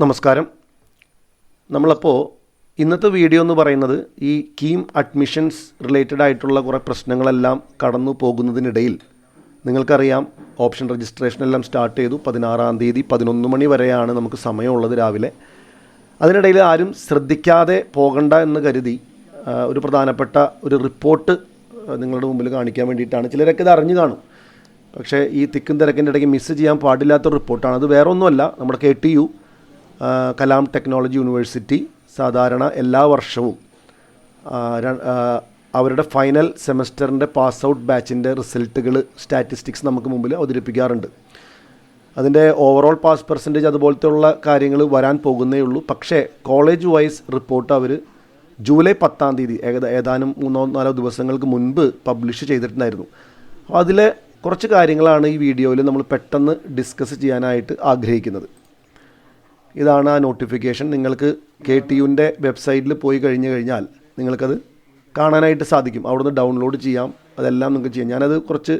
നമസ്കാരം. നമ്മളപ്പോൾ ഇന്നത്തെ വീഡിയോ എന്ന് പറയുന്നത് ഈ കീം അഡ്മിഷൻസ് റിലേറ്റഡ് ആയിട്ടുള്ള കുറേ പ്രശ്നങ്ങളെല്ലാം കടന്നു പോകുന്നതിനിടയിൽ നിങ്ങൾക്കറിയാം ഓപ്ഷൻ രജിസ്ട്രേഷൻ എല്ലാം സ്റ്റാർട്ട് ചെയ്തു. 16-ാം തീയതി 11 മണി വരെയാണ് നമുക്ക് സമയമുള്ളത് രാവിലെ. അതിനിടയിൽ ആരും ശ്രദ്ധിക്കാതെ പോകണ്ട എന്ന് കരുതി ഒരു പ്രധാനപ്പെട്ട ഒരു റിപ്പോർട്ട് നിങ്ങളുടെ മുമ്പിൽ കാണിക്കാൻ വേണ്ടിയിട്ടാണ്. ചിലരൊക്കെ ഇത് അറിഞ്ഞു കാണും, പക്ഷേ ഈ തിക്കും തിരക്കിൻ്റെ ഇടയ്ക്ക് മിസ്സ് ചെയ്യാൻ പാടില്ലാത്ത റിപ്പോർട്ടാണ്. അത് വേറെ ഒന്നുമല്ല, നമ്മുടെ KTU കലാം ടെക്നോളജി യൂണിവേഴ്സിറ്റി സാധാരണ എല്ലാ വർഷവും അവരുടെ ഫൈനൽ സെമസ്റ്ററിൻ്റെ പാസ് ഔട്ട് ബാച്ചിൻ്റെ റിസൾട്ടുകൾ സ്റ്റാറ്റിസ്റ്റിക്സ് നമുക്ക് മുമ്പിൽ അവതരിപ്പിക്കാറുണ്ട്. അതിൻ്റെ ഓവറോൾ പാസ് പെർസെൻറ്റേജ് അതുപോലത്തെ ഉള്ള കാര്യങ്ങൾ വരാൻ പോകുന്നേ ഉള്ളൂ. പക്ഷേ കോളേജ് വൈസ് റിപ്പോർട്ട് അവർ ജൂലൈ 10-ാം തീയതി ഏതാനും 3-4 ദിവസങ്ങൾക്ക് മുൻപ് പബ്ലിഷ് ചെയ്തിട്ടുണ്ടായിരുന്നു. അപ്പോൾ അതിലെ കുറച്ച് കാര്യങ്ങളാണ് ഈ വീഡിയോയിൽ നമ്മൾ പെട്ടെന്ന് ഡിസ്കസ് ചെയ്യാനായിട്ട് ആഗ്രഹിക്കുന്നത്. ഇതാണ് ആ നോട്ടിഫിക്കേഷൻ. നിങ്ങൾക്ക് KTUവിൻ്റെ വെബ്സൈറ്റിൽ പോയി കഴിഞ്ഞാൽ നിങ്ങൾക്കത് കാണാനായിട്ട് സാധിക്കും. അവിടുന്ന് ഡൗൺലോഡ് ചെയ്യാം, അതെല്ലാം നിങ്ങൾക്ക് ചെയ്യാം. ഞാനത് കുറച്ച്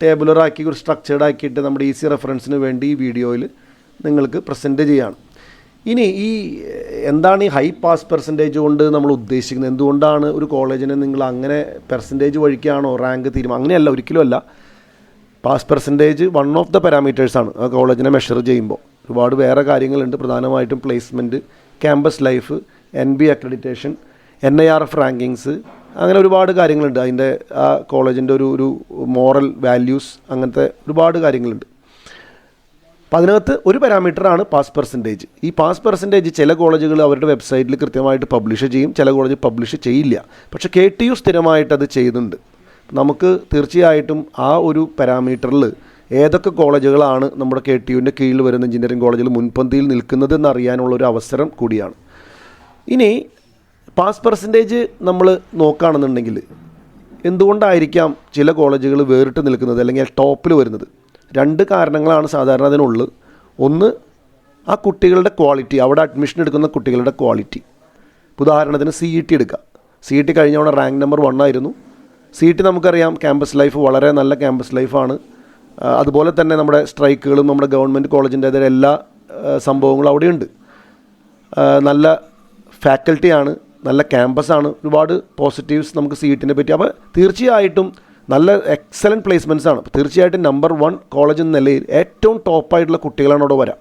ടേബുലറാക്കി ഒരു സ്ട്രക്ചേർഡ് ആക്കിയിട്ട് നമ്മുടെ ഈസി റെഫറൻസിന് വേണ്ടി ഈ വീഡിയോയിൽ നിങ്ങൾക്ക് പ്രസൻറ്റ് ചെയ്യുകയാണ്. ഇനി ഈ എന്താണ് ഈ ഹൈ പാസ് പെർസെൻറ്റേജ് കൊണ്ട് നമ്മൾ ഉദ്ദേശിക്കുന്നത്? എന്തുകൊണ്ടാണ് ഒരു കോളേജിനെ നിങ്ങൾ അങ്ങനെ പെർസെൻറ്റേജ് വഴിക്കാണോ റാങ്ക് തീരുമാനം? അങ്ങനെയല്ല, ഒരിക്കലും അല്ല. Pass percentage one of the പാരാമീറ്റേഴ്സാണ് ആ കോളേജിനെ മെഷർ ചെയ്യുമ്പോൾ. ഒരുപാട് വേറെ കാര്യങ്ങളുണ്ട്, പ്രധാനമായിട്ടും placement, campus life, NB accreditation, NIRF rankings, അങ്ങനെ ഒരുപാട് കാര്യങ്ങളുണ്ട്. അതിൻ്റെ ആ കോളേജിൻ്റെ ഒരു മോറൽ വാല്യൂസ്, അങ്ങനത്തെ ഒരുപാട് കാര്യങ്ങളുണ്ട്. അപ്പോൾ അതിനകത്ത് ഒരു പാരാമീറ്ററാണ് പാസ് പെർസെൻറ്റേജ്. ഈ പാസ് പെർസെൻറ്റേജ് ചില കോളേജുകൾ അവരുടെ വെബ്സൈറ്റിൽ കൃത്യമായിട്ട് പബ്ലിഷ് ചെയ്യും, ചില കോളേജ് പബ്ലിഷ് ചെയ്യില്ല. പക്ഷേ KTU സ്ഥിരമായിട്ട് അത് ചെയ്യുന്നുണ്ട്. നമുക്ക് തീർച്ചയായിട്ടും ആ ഒരു പാരാമീറ്ററിൽ ഏതൊക്കെ കോളേജുകളാണ് നമ്മുടെ KTUവിൻ്റെ കീഴിൽ വരുന്ന എഞ്ചിനീയറിംഗ് കോളേജുകൾ മുൻപന്തിയിൽ നിൽക്കുന്നതെന്ന് അറിയാനുള്ളൊരു അവസരം കൂടിയാണ്. ഇനി പാസ് പെർസെൻറ്റേജ് നമ്മൾ നോക്കുകയാണെന്നുണ്ടെങ്കിൽ എന്തുകൊണ്ടായിരിക്കാം ചില കോളേജുകൾ വേറിട്ട് നിൽക്കുന്നത് അല്ലെങ്കിൽ ടോപ്പിൽ വരുന്നത്? 2 കാരണങ്ങളാണ് സാധാരണ അതിനുള്ളത്. ഒന്ന്, ആ കുട്ടികളുടെ ക്വാളിറ്റി, അവിടെ അഡ്മിഷൻ എടുക്കുന്ന കുട്ടികളുടെ ക്വാളിറ്റി. ഉദാഹരണത്തിന് CET എടുക്കുക. CET കഴിഞ്ഞ തവണ റാങ്ക് നമ്പർ 1 ആയിരുന്നു. CET നമുക്കറിയാം ക്യാമ്പസ് ലൈഫ് വളരെ നല്ല ക്യാമ്പസ് ലൈഫാണ്. അതുപോലെ തന്നെ നമ്മുടെ സ്ട്രൈക്കുകളും നമ്മുടെ ഗവൺമെൻറ് കോളേജിൻ്റെ എല്ലാ സംഭവങ്ങളും അവിടെയുണ്ട്. നല്ല ഫാക്കൽറ്റിയാണ്, നല്ല ക്യാമ്പസാണ്, ഒരുപാട് പോസിറ്റീവ്സ് നമുക്ക് CETനെ പറ്റി. അപ്പോൾ തീർച്ചയായിട്ടും നല്ല എക്സലൻറ്റ് പ്ലേസ്മെൻറ്റ്സ് ആണ്. തീർച്ചയായിട്ടും നമ്പർ 1 കോളേജ് എന്ന നിലയിൽ ഏറ്റവും ടോപ്പായിട്ടുള്ള കുട്ടികളാണ് അവിടെ വരാം.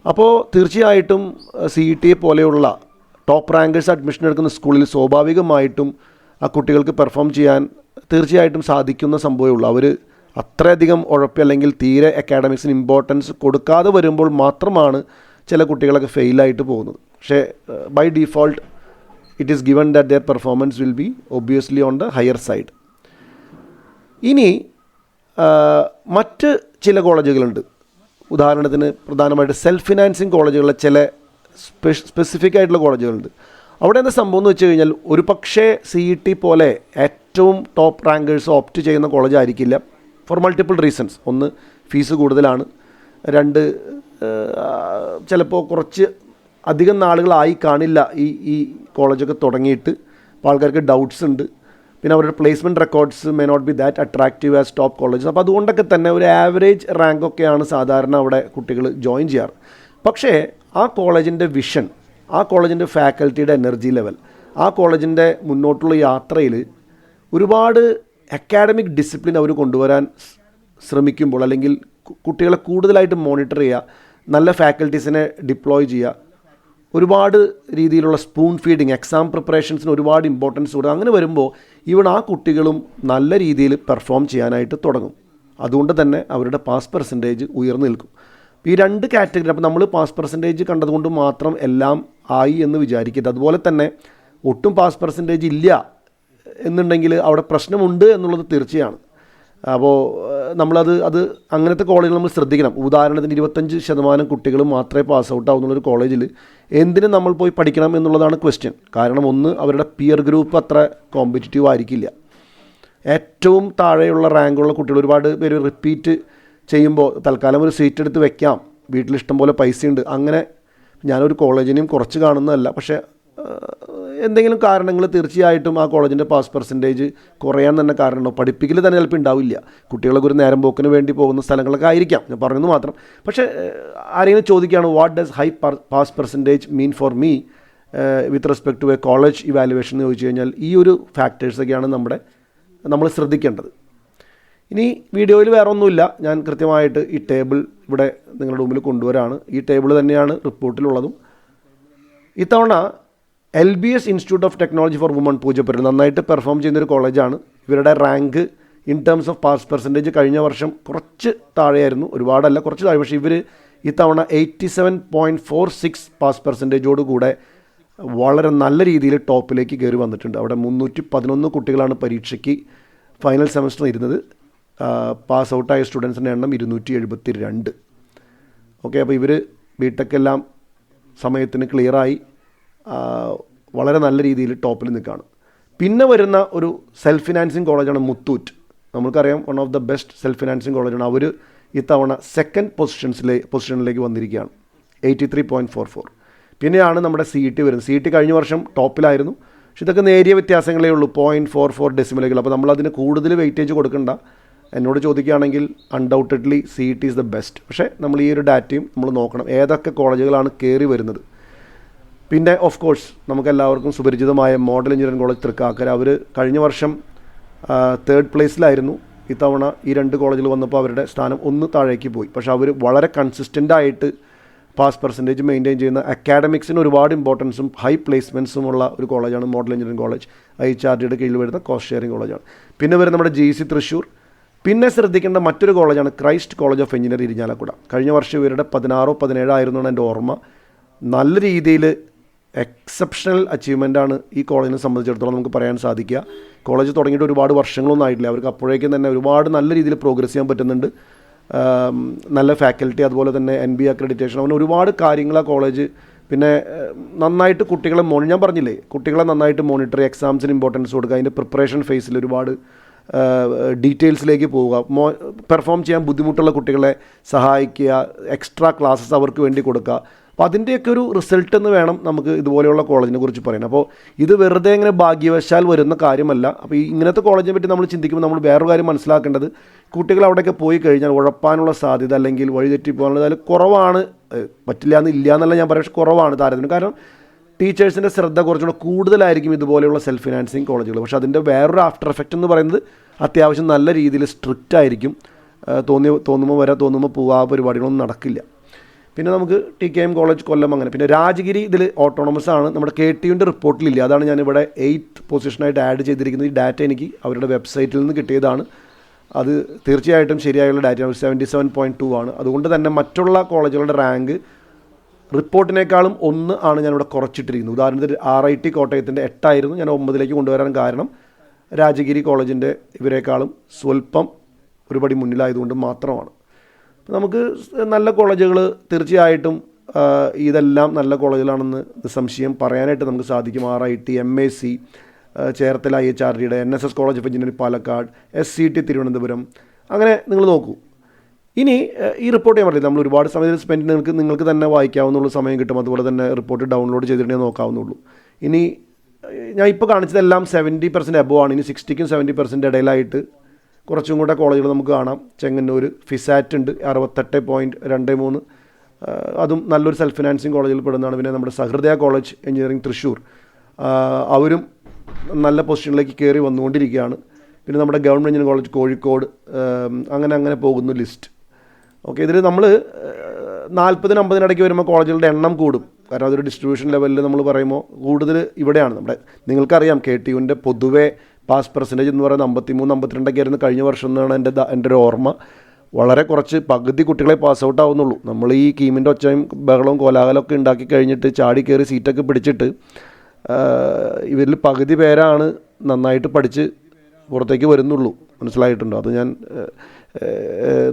അപ്പോൾ തീർച്ചയായിട്ടും CET പോലെയുള്ള ടോപ്പ് റാങ്കേഴ്സ് അഡ്മിഷൻ എടുക്കുന്ന സ്കൂളിൽ സ്വാഭാവികമായിട്ടും ആ കുട്ടികൾക്ക് പെർഫോം ചെയ്യാൻ തീർച്ചയായിട്ടും സാധിക്കുന്ന സംഭവമേ ഉള്ളൂ. അവർ അത്രയധികം ഉഴപ്പി അല്ലെങ്കിൽ തീരെ അക്കാഡമിക്സിന് ഇമ്പോർട്ടൻസ് കൊടുക്കാതെ വരുമ്പോൾ മാത്രമാണ് ചില കുട്ടികളൊക്കെ ഫെയിലായിട്ട് പോകുന്നത്. പക്ഷേ by default it is given that their performance will be obviously on the higher side. ഇനി മറ്റ് ചില കോളേജുകളുണ്ട്. ഉദാഹരണത്തിന് പ്രധാനമായിട്ട് സെൽഫ് ഫിനാൻസിങ് കോളേജുകളിലെ ചില സ്പെസിഫിക് ആയിട്ടുള്ള കോളേജുകളുണ്ട്. അവിടെ എന്താ സംഭവം എന്ന് വെച്ച് കഴിഞ്ഞാൽ ഒരു പക്ഷേ CET പോലെ ഏറ്റവും ടോപ്പ് റാങ്കേഴ്സ് ഓപ്റ്റ് ചെയ്യുന്ന കോളേജ് ആയിരിക്കില്ല, ഫോർ മൾട്ടിപ്പിൾ റീസൺസ്. ഒന്ന്, ഫീസ് കൂടുതലാണ്. 2, ചിലപ്പോൾ കുറച്ച് അധികം നാളുകളായി കാണില്ല ഈ കോളേജൊക്കെ തുടങ്ങിയിട്ട്. അപ്പോൾ ആൾക്കാർക്ക് ഡൗട്ട്സ് ഉണ്ട്. പിന്നെ അവരുടെ placement records may not be that attractive as top colleges. അപ്പോൾ അതുകൊണ്ടൊക്കെ തന്നെ ഒരു ആവറേജ് റാങ്കൊക്കെയാണ് സാധാരണ അവിടെ കുട്ടികൾ ജോയിൻ ചെയ്യാറ്. പക്ഷേ ആ കോളേജിൻ്റെ വിഷൻ, ആ കോളേജിൻ്റെ ഫാക്കൽറ്റിയുടെ എനർജി ലെവൽ, ആ കോളേജിൻ്റെ മുന്നോട്ടുള്ള യാത്രയിൽ ഒരുപാട് അക്കാഡമിക് ഡിസിപ്ലിൻ അവർ കൊണ്ടുവരാൻ ശ്രമിക്കുമ്പോൾ, അല്ലെങ്കിൽ കുട്ടികളെ കൂടുതലായിട്ട് മോണിറ്റർ ചെയ്യുക, നല്ല ഫാക്കൽറ്റീസിനെ ഡിപ്ലോയ് ചെയ്യുക, ഒരുപാട് രീതിയിലുള്ള സ്പൂൺ ഫീഡിങ്, എക്സാം പ്രിപ്പറേഷൻസിന് ഒരുപാട് ഇമ്പോർട്ടൻസ് കൊടുക്കുക. അങ്ങനെ വരുമ്പോൾ ഈവൺ ആ കുട്ടികളും നല്ല രീതിയിൽ പെർഫോം ചെയ്യാനായിട്ട് തുടങ്ങും. അതുകൊണ്ട് തന്നെ അവരുടെ പാസ് പെർസെൻറ്റേജ് ഉയർന്നു നിൽക്കും. ഈ 2 കാറ്റഗറി. അപ്പോൾ നമ്മൾ പാസ് പെർസെൻറ്റേജ് കണ്ടതുകൊണ്ട് മാത്രം എല്ലാം ആയി എന്ന് വിചാരിക്കരുത്. അതുപോലെ തന്നെ ഒട്ടും പാസ് പെർസെൻറ്റേജ് ഇല്ല എന്നുണ്ടെങ്കിൽ അവിടെ പ്രശ്നമുണ്ട് എന്നുള്ളത് തീർച്ചയാണ്. അപ്പോൾ അത് അങ്ങനത്തെ കോളേജിൽ നമ്മൾ ശ്രദ്ധിക്കണം. ഉദാഹരണത്തിന് 25% കുട്ടികൾ മാത്രമേ പാസ് ഔട്ട് ആവുന്നുള്ളൊരു കോളേജിൽ എന്തിനും നമ്മൾ പോയി പഠിക്കണം എന്നുള്ളതാണ് ക്വസ്റ്റ്യൻ. കാരണം ഒന്ന്, അവരുടെ പിയർ ഗ്രൂപ്പ് അത്ര കോമ്പറ്റീറ്റീവ് ആയിരിക്കില്ല. ഏറ്റവും താഴെയുള്ള റാങ്കുള്ള കുട്ടികൾ ഒരുപാട് പേര് റിപ്പീറ്റ് ചെയ്യുമ്പോൾ തൽക്കാലം ഒരു സീറ്റ് എടുത്ത് വെക്കാം, വീട്ടിലിഷ്ടം പോലെ പൈസയുണ്ട്. അങ്ങനെ ഞാനൊരു കോളേജിനെയും കുറച്ച് കാണുന്നതല്ല, പക്ഷേ എന്തെങ്കിലും കാരണങ്ങൾ തീർച്ചയായിട്ടും ആ കോളേജിൻ്റെ പാസ് പെർസെൻറ്റേജ് കുറയാൻ തന്നെ കാരണമുണ്ടോ? പഠിപ്പിക്കൽ തന്നെ ചിലപ്പോൾ ഉണ്ടാവില്ല. കുട്ടികളൊക്കെ ഒരു നേരം പോക്കിന് വേണ്ടി പോകുന്ന സ്ഥലങ്ങളൊക്കെ ആയിരിക്കാം, ഞാൻ പറയുന്നത് മാത്രം. പക്ഷേ ആരെങ്കിലും ചോദിക്കുകയാണ് what does high pass percentage mean for me with respect to a college evaluation എന്ന് ചോദിച്ചു കഴിഞ്ഞാൽ ഈ ഒരു ഫാക്ടേഴ്സൊക്കെയാണ് നമ്മൾ ശ്രദ്ധിക്കേണ്ടത്. ഇനി വീഡിയോയിൽ വേറെ ഒന്നുമില്ല, ഞാൻ കൃത്യമായിട്ട് ഈ ടേബിൾ ഇവിടെ നിങ്ങളുടെ മുമ്പിൽ കൊണ്ടുവരാണ്. ഈ ടേബിൾ തന്നെയാണ് റിപ്പോർട്ടിലുള്ളതും. ഇത്തവണ LBS institute of technology for woman Poojappura നന്നായിട്ട് പെർഫോം ചെയ്യുന്നൊരു കോളേജാണ്. ഇവരുടെ rank in terms of pass percentage കഴിഞ്ഞ വർഷം കുറച്ച് താഴെയായിരുന്നു, ഒരുപാടല്ല കുറച്ച് താഴെ. പക്ഷേ ഇവർ ഇത്തവണ 87.46 പാസ് പെർസെൻറ്റേജോട് കൂടെ വളരെ നല്ല രീതിയിൽ ടോപ്പിലേക്ക് കയറി വന്നിട്ടുണ്ട്. അവിടെ 311 കുട്ടികളാണ് പരീക്ഷയ്ക്ക് ഫൈനൽ സെമസ്റ്റർ ഇരുന്നത്. പാസ് ഔട്ടായ സ്റ്റുഡൻസിൻ്റെ എണ്ണം 272. ഓക്കെ, അപ്പോൾ ഇവർ ബിടെക് എല്ലാം സമയത്തിന് ക്ലിയറായി വളരെ നല്ല രീതിയിൽ ടോപ്പിൽ നിൽക്കുകയാണ്. പിന്നെ വരുന്ന ഒരു സെൽഫ് ഫിനാൻസിങ് കോളേജാണ് മുത്തൂറ്റ്. നമുക്കറിയാം one of the best self financing കോളേജാണ്. അവർ ഇത്തവണ സെക്കൻഡ് പൊസിഷനിലേക്ക് വന്നിരിക്കുകയാണ്, 83.44. പിന്നെയാണ് നമ്മുടെ CET വരുന്നത്. CET കഴിഞ്ഞ വർഷം ടോപ്പിലായിരുന്നു, പക്ഷെ ഇതൊക്കെ നേരിയ വ്യത്യാസങ്ങളേ ഉള്ളൂ, 0.44 ഡെസിമലുകൾ. അപ്പോൾ നമ്മളതിന് കൂടുതൽ വെയിറ്റേജ് കൊടുക്കണ്ട. എന്നോട് ചോദിക്കുകയാണെങ്കിൽ undoubtedly CET is the best. പക്ഷേ നമ്മൾ ഈ ഒരു ഡാറ്റയും നമ്മൾ നോക്കണം, ഏതൊക്കെ കോളേജുകളാണ് കയറി വരുന്നത്. പിന്നെ ഓഫ് കോഴ്സ് നമുക്കെല്ലാവർക്കും സുപരിചിതമായ മോഡൽ എഞ്ചിനീയറിംഗ് കോളേജ് തൃക്കാക്കര. അവർ കഴിഞ്ഞ വർഷം 3rd പ്ലേസിലായിരുന്നു. ഇത്തവണ ഈ 2 കോളേജിൽ വന്നപ്പോൾ അവരുടെ സ്ഥാനം ഒന്ന് താഴേക്ക് പോയി. പക്ഷേ അവർ വളരെ കൺസിസ്റ്റൻ്റായിട്ട് പാസ് പെർസെൻറ്റേജ് മെയിൻറ്റെയിൻ ചെയ്യുന്ന, അക്കാഡമിക്സിന് ഒരുപാട് ഇമ്പോർട്ടൻസും ഹൈ പ്ലേസ്മെൻറ്റ്സും ഉള്ള ഒരു കോളേജാണ് മോഡൽ എഞ്ചിനീയറിംഗ് കോളേജ്. HRDയുടെ കീഴിൽ വരുന്ന കോസ്റ്റ് ഷെയറിംഗ് കോളേജാണ്. പിന്നെ വരുന്ന നമ്മുടെ GC തൃശ്ശൂർ. പിന്നെ ശ്രദ്ധിക്കേണ്ട മറ്റൊരു കോളേജാണ് Christ college of engineering Irinjalakuda. കഴിഞ്ഞ വർഷം ഇവരുടെ 16-17 ആയിരുന്നു എൻ്റെ ഓർമ്മ. നല്ല രീതിയിൽ എക്സെപ്ഷണൽ അച്ചീവ്മെൻ്റാണ് ഈ കോളേജിനെ സംബന്ധിച്ചിടത്തോളം നമുക്ക് പറയാൻ സാധിക്കുക. കോളേജ് തുടങ്ങിയിട്ട് ഒരുപാട് വർഷങ്ങളൊന്നും ആയിട്ടില്ല, അവർക്ക് അപ്പോഴേക്കും തന്നെ ഒരുപാട് നല്ല രീതിയിൽ പ്രോഗ്രസ് ചെയ്യാൻ പറ്റുന്നുണ്ട്. നല്ല ഫാക്കൽറ്റി, അതുപോലെ തന്നെ NBA അക്രഡിറ്റേഷൻ, അങ്ങനെ ഒരുപാട് കാര്യങ്ങൾ ആ കോളേജ്. പിന്നെ നന്നായിട്ട് കുട്ടികളെ ഞാൻ പറഞ്ഞില്ലേ, കുട്ടികളെ നന്നായിട്ട് മോണിറ്റർ, എക്സാംസിന് ഇമ്പോർട്ടൻസ് കൊടുക്കുക, അതിൻ്റെ പ്രിപ്പറേഷൻ ഫേസിൽ ഒരുപാട് ഡീറ്റെയിൽസിലേക്ക് പോവുക, പെർഫോം ചെയ്യാൻ ബുദ്ധിമുട്ടുള്ള കുട്ടികളെ സഹായിക്കുക, എക്സ്ട്രാ ക്ലാസ്സസ് അവർക്ക് വേണ്ടി കൊടുക്കുക. അപ്പോൾ അതിൻ്റെയൊക്കെ ഒരു റിസൾട്ട് എന്ന് വേണം നമുക്ക് ഇതുപോലെയുള്ള കോളേജിനെ കുറിച്ച് പറയാൻ. അപ്പോൾ ഇത് വെറുതെ ഇങ്ങനെ ഭാഗ്യവശാൽ വരുന്ന കാര്യമല്ല. അപ്പോൾ ഈ ഇങ്ങനത്തെ കോളേജിനെ പറ്റി നമ്മൾ ചിന്തിക്കുമ്പോൾ നമ്മൾ വേറൊരു കാര്യം മനസ്സിലാക്കേണ്ടത്, കുട്ടികൾ അവിടെയൊക്കെ പോയി കഴിഞ്ഞാൽ ഉഴപ്പാനുള്ള സാധ്യത അല്ലെങ്കിൽ വഴിതെറ്റിപ്പോകാനുള്ള അതിൽ കുറവാണ്. പറ്റില്ല എന്നില്ല എന്നല്ല ഞാൻ പറയാം, പക്ഷേ കുറവാണ് താരതമ്യം. കാരണം ടീച്ചേഴ്സിൻ്റെ ശ്രദ്ധ കുറച്ചുകൂടെ കൂടുതലായിരിക്കും ഇതുപോലെയുള്ള സെൽഫ് ഫിനാൻസിങ് കോളേജുകൾ. പക്ഷേ അതിൻ്റെ വേറൊരു ആഫ്റ്റർ എഫക്റ്റ് എന്ന് പറയുന്നത് അത്യാവശ്യം നല്ല രീതിയിൽ സ്ട്രിക്റ്റ് ആയിരിക്കും. തോന്നുമ്പോൾ വരെ തോന്നുമ്പോൾ പോവുക, ആ പരിപാടികളൊന്നും നടക്കില്ല. പിന്നെ നമുക്ക് TKM കോളേജ് കൊല്ലം, അങ്ങനെ. പിന്നെ രാജഗിരി ഇതിൽ ഓട്ടോണമസ് ആണ്. നമ്മുടെ KTUവിൻ്റെ റിപ്പോർട്ടിലില്ല, അതാണ് ഞാനിവിടെ 8th പൊസിഷനായിട്ട് ആഡ് ചെയ്തിരിക്കുന്നത്. ഈ ഡാറ്റ എനിക്ക് അവരുടെ വെബ്സൈറ്റിൽ നിന്ന് കിട്ടിയതാണ്. അത് തീർച്ചയായിട്ടും ശരിയായുള്ള ഡാറ്റയാണ്. 77.2 ആണ്. അതുകൊണ്ട് തന്നെ മറ്റുള്ള കോളേജുകളുടെ റാങ്ക് റിപ്പോർട്ടിനേക്കാളും 1 ആണ് ഞാനിവിടെ കുറച്ചിട്ടിരിക്കുന്നത്. ഉദാഹരണത്തിന് RIT കോട്ടയത്തിൻ്റെ 8 ആയിരുന്നു, ഞാൻ 9ലേക്ക് കൊണ്ടുവരാൻ കാരണം രാജഗിരി കോളേജിൻ്റെ ഇവരെക്കാളും സ്വല്പം ഒരുപടി മുന്നിലായതുകൊണ്ട് മാത്രമാണ്. നമുക്ക് നല്ല കോളേജുകൾ തീർച്ചയായിട്ടും ഇതെല്ലാം നല്ല കോളേജുകളാണെന്ന് നിസ്സംശയം പറയാനായിട്ട് നമുക്ക് സാധിക്കും. RIT, MAC ചേർത്തല, HRDയുടെ, NSS college of engineering Palakkad, SCT Thiruvananthapuram, അങ്ങനെ നിങ്ങൾ നോക്കൂ. ഇനി ഈ റിപ്പോർട്ട് ഞാൻ പറഞ്ഞില്ല, നമ്മൾ ഒരുപാട് സമയം സ്പെൻഡ് നിങ്ങൾക്ക് തന്നെ വായിക്കാവുന്നുള്ള സമയം കിട്ടും. അതുപോലെ തന്നെ റിപ്പോർട്ട് ഡൗൺലോഡ് ചെയ്തിട്ടുണ്ടെങ്കിൽ നോക്കാവുന്നുള്ളൂ. ഇനി ഞാൻ ഇപ്പോൾ കാണിച്ചതെല്ലാം 70% എബോ ആണ്. ഇനി 60-ക്കും 70% ഇടയിലായിട്ട് കുറച്ചും കൂടെ കോളേജുകൾ നമുക്ക് കാണാം. ചെങ്ങന്നൂർ ഫിസാറ്റ് ഉണ്ട്, 68.23, അതും നല്ലൊരു സെൽഫ് ഫിനാൻസിങ് കോളേജിൽ പെടുന്നതാണ്. പിന്നെ നമ്മുടെ സഹൃദയ കോളേജ് എഞ്ചിനീയറിംഗ് തൃശ്ശൂർ, അവരും നല്ല പൊസിഷനിലേക്ക് കയറി വന്നുകൊണ്ടിരിക്കുകയാണ്. പിന്നെ നമ്മുടെ ഗവൺമെൻറ് എഞ്ചിനീയറിംഗ് കോളേജ് കോഴിക്കോട്, അങ്ങനെ പോകുന്നു ലിസ്റ്റ്. ഓക്കെ, ഇതിൽ നമ്മൾ 40-50 ഇടയ്ക്ക് വരുമ്പോൾ കോളേജുകളുടെ എണ്ണം കൂടും. കാരണം അതൊരു ഡിസ്ട്രിബ്യൂഷൻ ലെവലിൽ നമ്മൾ പറയുമ്പോൾ കൂടുതൽ ഇവിടെയാണ്. നമ്മുടെ നിങ്ങൾക്കറിയാം KTUവിൻ്റെ പൊതുവേ പാസ് പെർസെൻറ്റേജ് എന്ന് പറയുന്നത് 53-52 ആയിരുന്നു കഴിഞ്ഞ വർഷം എന്നാണ് എൻ്റെ ഒരു ഓർമ്മ. വളരെ കുറച്ച്, പകുതി കുട്ടികളെ പാസ് ഔട്ട് ആവുന്നുള്ളൂ. നമ്മൾ ഈ കീമിൻ്റെ ഒച്ചയും ബഹളവും കോലാഹലമൊക്കെ ഉണ്ടാക്കി കഴിഞ്ഞിട്ട് ചാടി കയറി സീറ്റൊക്കെ പിടിച്ചിട്ട് ഇവരിൽ പകുതി പേരാണ് നന്നായിട്ട് പഠിച്ച് പുറത്തേക്ക് വരുന്നുള്ളൂ. മനസ്സിലായിട്ടുണ്ടോ? അത് ഞാൻ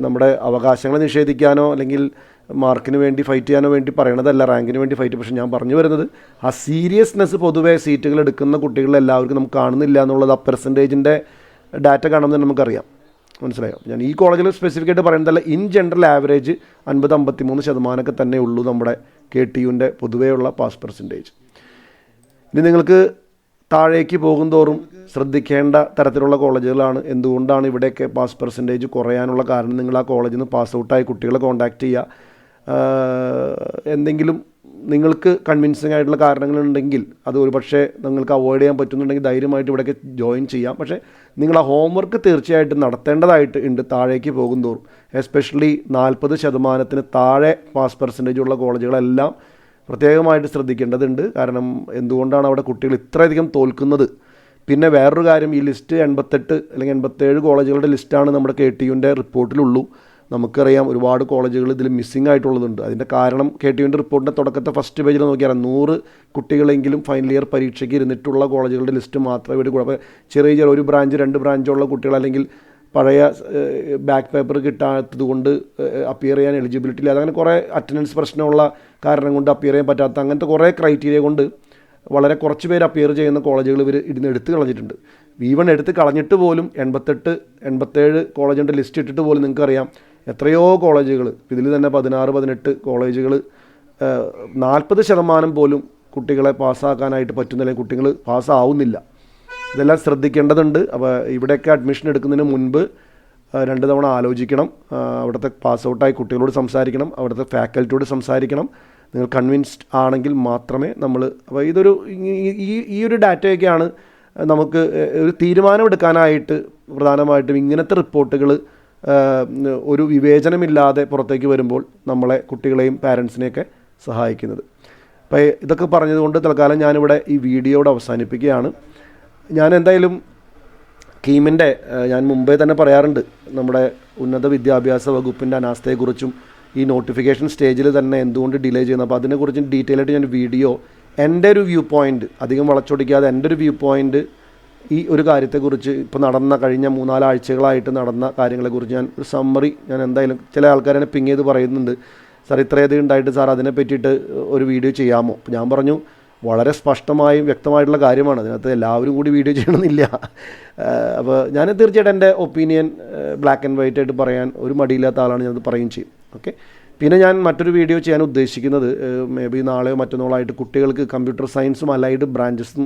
നമ്മുടെ അവകാശങ്ങളെ നിഷേധിക്കാനോ അല്ലെങ്കിൽ മാർക്കിന് വേണ്ടി ഫൈറ്റ് ചെയ്യാനോ വേണ്ടി പറയണതല്ല, റാങ്കിന് വേണ്ടി ഫൈറ്റ്. പക്ഷേ ഞാൻ പറഞ്ഞു വരുന്നത് ആ സീരിയസ്നെസ് പൊതുവേ സീറ്റുകൾ എടുക്കുന്ന കുട്ടികളെല്ലാവർക്കും നമുക്ക് കാണുന്നില്ല എന്നുള്ളത് ആ പെർസെൻറ്റേജിൻ്റെ ഡാറ്റ കാണുമ്പോൾ നമുക്കറിയാം. മനസ്സിലായോ? ഞാൻ ഈ കോളേജിൽ സ്പെസിഫിക് ആയിട്ട് പറയുന്നതല്ല, ഇൻ ജനറൽ ആവറേജ് 50-53% തന്നെ ഉള്ളൂ നമ്മുടെ KTUവിൻ്റെ പൊതുവേ ഉള്ള പാസ് പെർസെൻറ്റേജ്. ഇനി നിങ്ങൾക്ക് താഴേക്ക് പോകുന്തോറും ശ്രദ്ധിക്കേണ്ട തരത്തിലുള്ള കോളേജുകളാണ്. എന്തുകൊണ്ടാണ് ഇവിടെയൊക്കെ പാസ് പെർസെൻറ്റേജ് കുറയാനുള്ള കാരണം? നിങ്ങൾ ആ കോളേജിൽ നിന്ന് പാസ് ഔട്ടായി കുട്ടികളെ കോൺടാക്റ്റ് ചെയ്യുക. എന്തെങ്കിലും നിങ്ങൾക്ക് കൺവിൻസിങ് ആയിട്ടുള്ള കാരണങ്ങളുണ്ടെങ്കിൽ അത് ഒരു പക്ഷേ നിങ്ങൾക്ക് അവോയ്ഡ് ചെയ്യാൻ പറ്റുന്നുണ്ടെങ്കിൽ ധൈര്യമായിട്ട് ഇവിടെയൊക്കെ ജോയിൻ ചെയ്യാം. പക്ഷേ നിങ്ങൾ ആ ഹോംവർക്ക് തീർച്ചയായിട്ടും നടത്തേണ്ടതായിട്ട് ഉണ്ട് താഴേക്ക് പോകുന്തോറും. എസ്പെഷ്യലി 40% താഴെ പാസ് പെർസെൻറ്റേജ് ഉള്ള കോളേജുകളെല്ലാം പ്രത്യേകമായിട്ട് ശ്രദ്ധിക്കേണ്ടതുണ്ട്. കാരണം എന്തുകൊണ്ടാണ് അവിടെ കുട്ടികൾ ഇത്രയധികം തോൽക്കുന്നത്? പിന്നെ വേറൊരു കാര്യം, ഈ ലിസ്റ്റ് 88 അല്ലെങ്കിൽ 87 കോളേജുകളുടെ ലിസ്റ്റാണ് നമ്മുടെ KTUവിൻ്റെ റിപ്പോർട്ടിലുള്ളൂ. നമുക്കറിയാം ഒരുപാട് കോളേജുകൾ ഇതിൽ മിസ്സിംഗ് ആയിട്ടുള്ളതുണ്ട്. അതിൻ്റെ കാരണം KTUവിൻ്റെ റിപ്പോർട്ടിൻ്റെ തുടക്കത്തെ ഫസ്റ്റ് പേജിൽ നോക്കിയാൽ 100 കുട്ടികളെങ്കിലും ഫൈനൽ ഇയർ പരീക്ഷയ്ക്ക് ഇരുന്നിട്ടുള്ള കോളേജുകളുടെ ലിസ്റ്റ് മാത്രമേ ഇവിടെ കൂടെ. അപ്പോൾ ചെറിയ ഒരു ബ്രാഞ്ച് 2 ബ്രാഞ്ചുള്ള കുട്ടികൾ അല്ലെങ്കിൽ പഴയ ബാക്ക് പേപ്പർ കിട്ടാത്തത് കൊണ്ട് അപ്പിയർ ചെയ്യാൻ എലിജിബിലിറ്റി ഇല്ലാതെ അങ്ങനെ കുറേ അറ്റൻഡൻസ് പ്രശ്നമുള്ള കാരണം കൊണ്ട് അപ്പിയർ ചെയ്യാൻ പറ്റാത്ത അങ്ങനത്തെ കുറേ ക്രൈറ്റീരിയ കൊണ്ട് വളരെ കുറച്ച് പേര് അപ്പിയർ ചെയ്യുന്ന കോളേജുകൾ ഇവർ ഇതിന് എടുത്ത് കളഞ്ഞിട്ടുണ്ട്. ഈവൺ എടുത്ത് കളഞ്ഞിട്ട് പോലും 88, 87 കോളേജിൻ്റെ ലിസ്റ്റ് ഇട്ടിട്ട് പോലും നിങ്ങൾക്കറിയാം എത്രയോ കോളേജുകൾ, ഇതിൽ തന്നെ 16, 18 കോളേജുകൾ 40% പോലും കുട്ടികളെ പാസ്സാക്കാനായിട്ട് പറ്റുന്നില്ല, കുട്ടികൾ പാസ്സാവുന്നില്ല. ഇതെല്ലാം ശ്രദ്ധിക്കേണ്ടതുണ്ട്. അപ്പോൾ ഇവിടെയൊക്കെ അഡ്മിഷൻ എടുക്കുന്നതിന് മുൻപ് 2 തവണ ആലോചിക്കണം. അവിടുത്തെ പാസ് ഔട്ടായി കുട്ടികളോട് സംസാരിക്കണം, അവിടുത്തെ ഫാക്കൽറ്റിയോട് സംസാരിക്കണം. നിങ്ങൾ കൺവിൻസ്ഡ് ആണെങ്കിൽ മാത്രമേ നമ്മൾ, അപ്പോൾ ഇതൊരു ഈ ഒരു ഡാറ്റയൊക്കെയാണ് നമുക്ക് ഒരു തീരുമാനമെടുക്കാനായിട്ട് പ്രധാനമായിട്ടും ഇങ്ങനത്തെ റിപ്പോർട്ടുകൾ ഒരു വിവേചനമില്ലാതെ പുറത്തേക്ക് വരുമ്പോൾ നമ്മളെ കുട്ടികളെയും പാരൻസിനെയൊക്കെ സഹായിക്കുന്നത്. അപ്പോൾ ഇതൊക്കെ പറഞ്ഞതുകൊണ്ട് തൽക്കാലം ഞാനിവിടെ ഈ വീഡിയോയുടെ അവസാനിപ്പിക്കുകയാണ്. ഞാൻ എന്തായാലും കീമിൻ്റെ ഞാൻ മുമ്പേ തന്നെ പറയാറുണ്ട്, നമ്മുടെ ഉന്നത വിദ്യാഭ്യാസ വകുപ്പിൻ്റെ അനാസ്ഥയെക്കുറിച്ചും ഈ നോട്ടിഫിക്കേഷൻ സ്റ്റേജിൽ തന്നെ എന്തുകൊണ്ട് ഡിലേ ചെയ്യുന്നത്, അപ്പോൾ അതിനെക്കുറിച്ച് ഡീറ്റെയിൽ ആയിട്ട് ഞാൻ വീഡിയോ, എൻ്റെ ഒരു വ്യൂ പോയിൻ്റ്, അധികം വളച്ചൊടിക്കാതെ എൻ്റെ ഒരു വ്യൂ പോയിൻ്റ് ഈ ഒരു കാര്യത്തെക്കുറിച്ച് ഇപ്പോൾ നടന്ന കഴിഞ്ഞ 3-4 ആഴ്ചകളായിട്ട് നടന്ന കാര്യങ്ങളെക്കുറിച്ച് ഞാൻ ഒരു സമ്മറി ഞാൻ എന്തായാലും, ചില ആൾക്കാരെന്നെ പിങ് ചെയ്ത് പറയുന്നുണ്ട്, സാർ ഇത്രയധികം ഉണ്ടായിട്ട് സാർ അതിനെ പറ്റിയിട്ട് ഒരു വീഡിയോ ചെയ്യാമോ? അപ്പോൾ ഞാൻ പറഞ്ഞു വളരെ സ്പഷ്ടമായും വ്യക്തമായിട്ടുള്ള കാര്യമാണ്, അതിനകത്ത് എല്ലാവരും കൂടി വീഡിയോ ചെയ്യണമെന്നില്ല. അപ്പോൾ ഞാൻ തീർച്ചയായിട്ടും എൻ്റെ ഒപ്പീനിയൻ ബ്ലാക്ക് ആൻഡ് വൈറ്റ് ആയിട്ട് പറയാൻ ഒരു മടിയില്ലാത്ത ആളാണ്, ഞാനത് പറയുകയും ചെയ്യും. ഓക്കെ. പിന്നെ ഞാൻ മറ്റൊരു വീഡിയോ ചെയ്യാൻ ഉദ്ദേശിക്കുന്നത് മേ ബി നാളെയോ മറ്റന്നാളോ ആയിട്ട് കുട്ടികൾക്ക് കമ്പ്യൂട്ടർ സയൻസും അലൈഡ് ബ്രാഞ്ചസും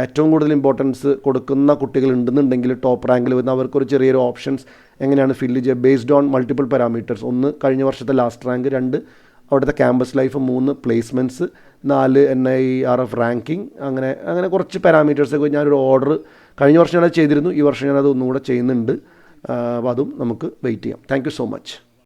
ഏറ്റവും കൂടുതൽ ഇമ്പോർട്ടൻസ് കൊടുക്കുന്ന കുട്ടികൾ ഉണ്ടെന്നുണ്ടെങ്കിൽ ടോപ്പ് റാങ്കിൽ വരുന്ന അവർക്കൊരു ചെറിയൊരു ഓപ്ഷൻസ് എങ്ങനെയാണ് ഫില്ല് ചെയ്യുക ബേസ്ഡ് ഓൺ മൾട്ടിപ്പിൾ പാരാമീറ്റേഴ്സ്. 1 കഴിഞ്ഞ വർഷത്തെ ലാസ്റ്റ് റാങ്ക്, 2 അവിടുത്തെ campus life, 3 placements, 4 NIRF ranking, അങ്ങനെ കുറച്ച് പാരാമീറ്റേഴ്സൊക്കെ ഞാനൊരു ഓർഡർ കഴിഞ്ഞ വർഷം ഞാനത് ചെയ്തിരുന്നു, ഈ വർഷം ഞാനത് ഒന്നുകൂടെ ചെയ്യുന്നുണ്ട്. അപ്പോൾ അതും നമുക്ക് വെയിറ്റ് ചെയ്യാം. Thank you so much.